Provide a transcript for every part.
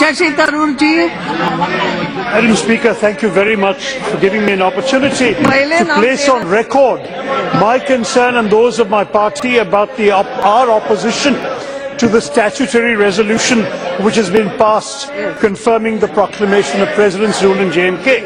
Shashi Tharoor ji. Madam Speaker, thank you very much for giving me an opportunity to place on record my concern and those of my party about our opposition to the statutory resolution which has been passed confirming the proclamation of President's rule in J&K.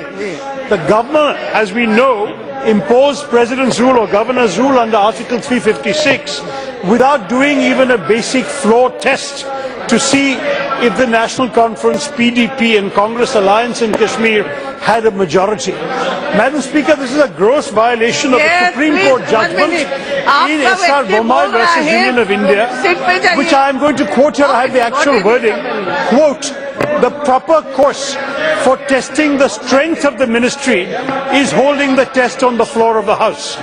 The governor, as we know, imposed President's rule or Governor's rule under Article 356 without doing even a basic floor test to see if the National Conference, PDP and Congress alliance in Kashmir had a majority. Madam Speaker, this is a gross violation of the Supreme Court judgment in S.R. Bommai versus Union of India, which I am going to quote here. I have the actual wording. Quote, "The proper course for testing the strength of the ministry is holding the test on the floor of the House."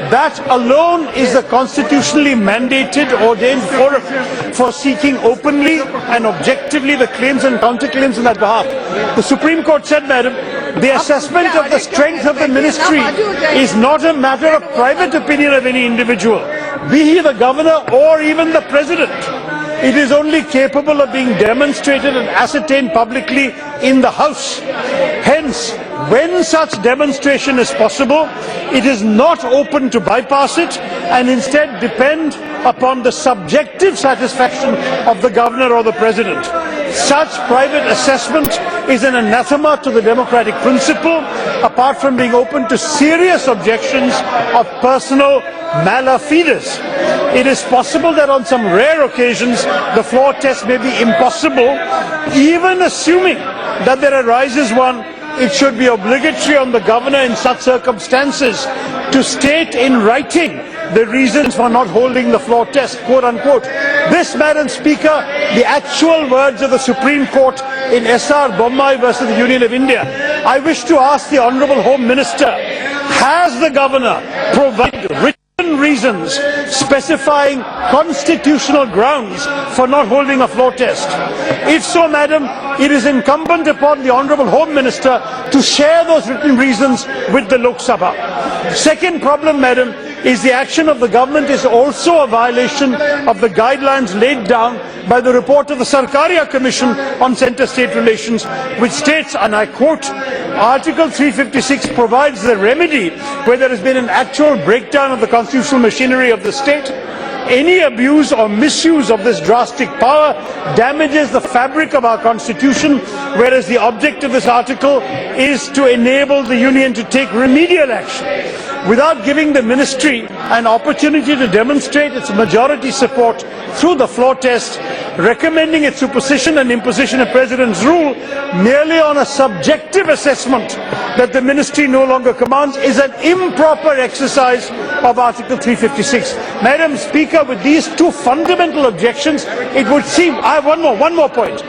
That alone is the constitutionally mandated, ordained forum for seeking openly and objectively the claims and counterclaims on that behalf. The Supreme Court said, Madam, the assessment of the strength of the ministry is not a matter of private opinion of any individual, be he the governor or even the president. It is only capable of being demonstrated and ascertained publicly in the House. Hence, when such demonstration is possible, it is not open to bypass it and instead depend upon the subjective satisfaction of the governor or the president. Such private assessment is an anathema to the democratic principle, apart from being open to serious objections of personal mala fides. It is possible that on some rare occasions the floor test may be impossible. Even assuming that there arises one, it should be obligatory on the governor in such circumstances to state in writing the reasons for not holding the floor test, quote unquote. This, Madam Speaker, the actual words of the Supreme Court in S.R. Bommai versus the Union of India. I wish to ask the Honourable Home Minister, has the governor provided written reasons specifying constitutional grounds for not holding a floor test? If so, Madam, it is incumbent upon the Honourable Home Minister to share those written reasons with the Lok Sabha. Second problem, Madam, is the action of the government is also a violation of the guidelines laid down by the report of the Sarkaria Commission on Centre-State Relations, which states, and I quote, Article 356 provides the remedy where there has been an actual breakdown of the constitutional machinery of the state. Any abuse or misuse of this drastic power damages the fabric of our constitution, whereas the object of this article is to enable the union to take remedial action. Without giving the ministry an opportunity to demonstrate its majority support through the floor test, recommending its supersession and imposition of President's rule merely on a subjective assessment that the ministry no longer commands is an improper exercise of Article 356. Madam Speaker, with these two fundamental objections, it would seem, I have one more point,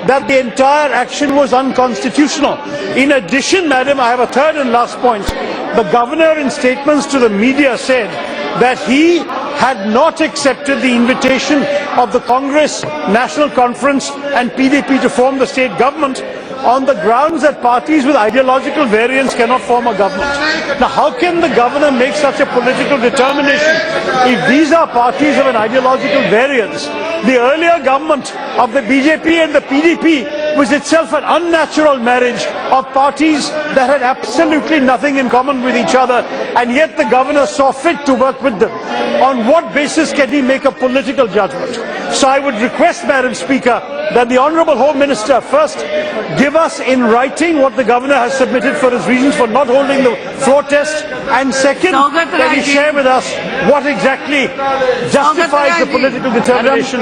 that the entire action was unconstitutional. In addition, Madam, I have a third and last point. The governor in statements to the media said that he had not accepted the invitation of the Congress, National Conference and PDP to form the state government on the grounds that parties with ideological variance cannot form a government. Now, how can the governor make such a political determination if these are parties of an ideological variance? The earlier government of the BJP and the PDP was itself an unnatural marriage of parties that had absolutely nothing in common with each other, and yet the governor saw fit to work with them. On what basis can he make a political judgment? So I would request, Madam Speaker, that the Honourable Home Minister first give us in writing what the governor has submitted for his reasons for not holding the floor test, and second, that he share with us what exactly justifies the political determination.